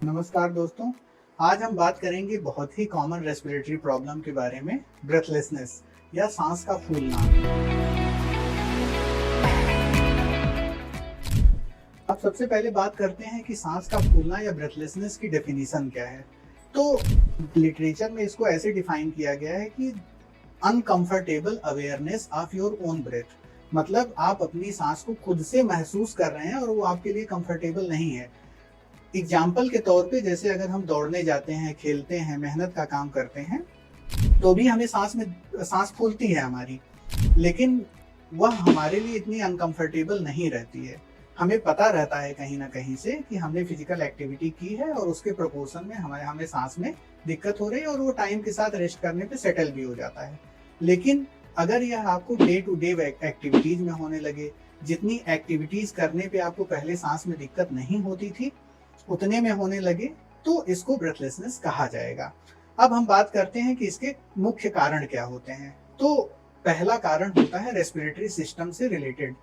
नमस्कार दोस्तों, आज हम बात करेंगे बहुत ही कॉमन रेस्पिरेटरी प्रॉब्लम के बारे में, ब्रेथलेसनेस या सांस का फूलना। अब सबसे पहले बात करते हैं कि सांस का फूलना या ब्रेथलेसनेस की डेफिनेशन क्या है। तो लिटरेचर में इसको ऐसे डिफाइन किया गया है कि uncomfortable awareness of your own breath, मतलब आप अपनी सांस को खुद से महसूस कर रहे हैं और वो आपके लिए कंफर्टेबल नहीं है। एग्जाम्पल के तौर पे, जैसे अगर हम दौड़ने जाते हैं, खेलते हैं, मेहनत का काम करते हैं, तो भी हमें सांस फूलती है हमारी, लेकिन वह हमारे लिए इतनी अनकंफर्टेबल नहीं रहती है। हमें पता रहता है कहीं ना कहीं से कि हमने फिजिकल एक्टिविटी की है और उसके प्रोपोर्शन में हमें सांस में दिक्कत हो रही है और वो टाइम के साथ रेस्ट करने पे सेटल भी हो जाता है। लेकिन अगर यह आपको डे टू डे एक्टिविटीज में होने लगे, जितनी एक्टिविटीज करने पे आपको पहले सांस में दिक्कत नहीं होती थी उतने में होने लगे, तो इसको ब्रेथलेसनेस कहा जाएगा। अब हम बात करते हैं कि इसके मुख्य कारण क्या होते हैं। तो पहला कारण होता है रेस्पिरेटरी सिस्टम से रिलेटेड।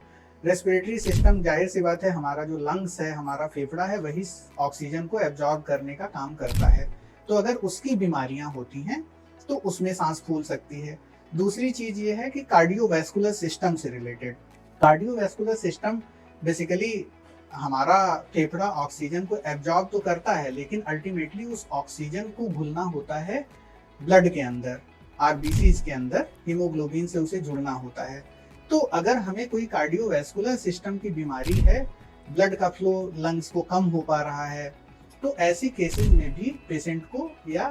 रेस्पिरेटरी सिस्टम, जाहिर सी बात है, हमारा जो लंग्स है, हमारा फेफड़ा है, वही ऑक्सीजन को एब्जॉर्ब करने का काम करता है। तो अगर उसकी बीमारियां होती हैं तो उसमें सांस फूल सकती है। दूसरी चीज ये है कि कार्डियोवैस्कुलर सिस्टम से रिलेटेड। कार्डियोवैस्कुलर सिस्टम बेसिकली हमारा फेफड़ा ऑक्सीजन को एब्जॉर्ब तो करता है, लेकिन अल्टीमेटली उस ऑक्सीजन को घुलना होता है ब्लड के अंदर, आरबीसीज के अंदर, हीमोग्लोबिन से उसे जुड़ना होता है। तो अगर हमें कोई कार्डियोवैस्कुलर सिस्टम की बीमारी है, ब्लड का फ्लो लंग्स को कम हो पा रहा है, तो ऐसी केसेस में भी पेशेंट को या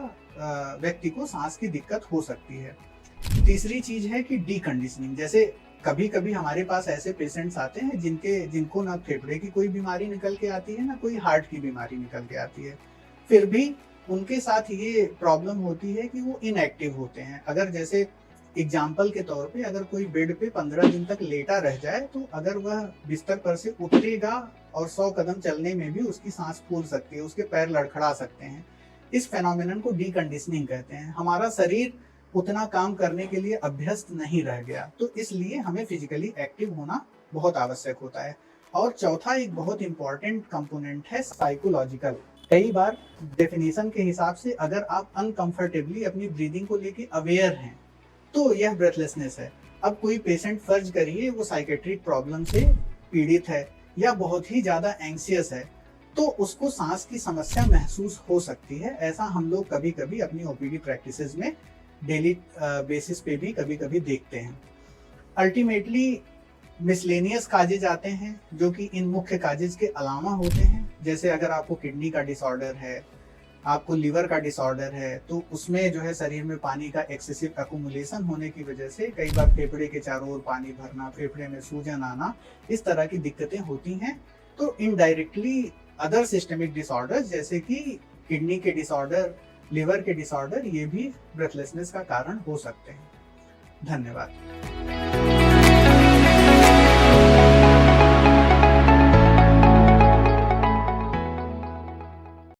व्यक्ति को सांस की दिक्कत हो सकती है। तीसरी चीज है कि डीकंडीशनिंग। जैसे कभी कभी हमारे पास ऐसे पेशेंट्स आते हैं जिनको ना फेफड़े की कोई बीमारी निकल के आती है, ना कोई हार्ट की बीमारी निकल के आती है, फिर भी उनके साथ ये प्रॉब्लम होती है कि वो इनएक्टिव होते हैं। अगर जैसे एग्जाम्पल के तौर पे, अगर कोई बेड पे 15 दिन तक लेटा रह जाए, तो अगर वह बिस्तर पर से उतरेगा और 100 कदम चलने में भी उसकी सांस फूल सकती है, उसके पैर लड़खड़ा सकते हैं। इस फेनोमेनन को डीकंडीशनिंग कहते हैं। हमारा शरीर उतना काम करने के लिए अभ्यस्त नहीं रह गया, तो इसलिए हमें फिजिकली एक्टिव होना बहुत आवश्यक होता है। और चौथा एक बहुत इंपॉर्टेंट कंपोनेंट है साइकोलॉजिकल। कई बार डेफिनेशन के हिसाब से अगर आप अनकंफर्टेबली अपनी ब्रीदिंग को लेके अवेयर हैं तो यह ब्रेथलेसनेस है। अब कोई पेशेंट, फर्ज करिए वो साइकेट्रिक प्रॉब्लम से पीड़ित है या बहुत ही ज्यादा एंग्सियस है, तो उसको सांस की समस्या महसूस हो सकती है। ऐसा हम लोग कभी कभी अपनी ओपीडी प्रैक्टिसेस में डेली बेसिस पे भी कभी कभी देखते हैं। अल्टीमेटली मिसलेनियस काजेज आते हैं जो कि इन मुख्य काजेज के अलावा होते हैं। जैसे अगर आपको किडनी का डिसऑर्डर है, आपको लिवर का डिसऑर्डर है, तो उसमें जो है शरीर में पानी का एक्सेसिव अकुमुलेशन होने की वजह से कई बार फेफड़े के चारों ओर पानी भरना, फेफड़े में सूजन आना, इस तरह की दिक्कतें होती हैं। तो इनडायरेक्टली अदर सिस्टमिक डिसऑर्डर्स जैसे कि किडनी के डिसऑर्डर, लिवर के डिसऑर्डर, ये भी ब्रेथलेसनेस का कारण हो सकते हैं। धन्यवाद।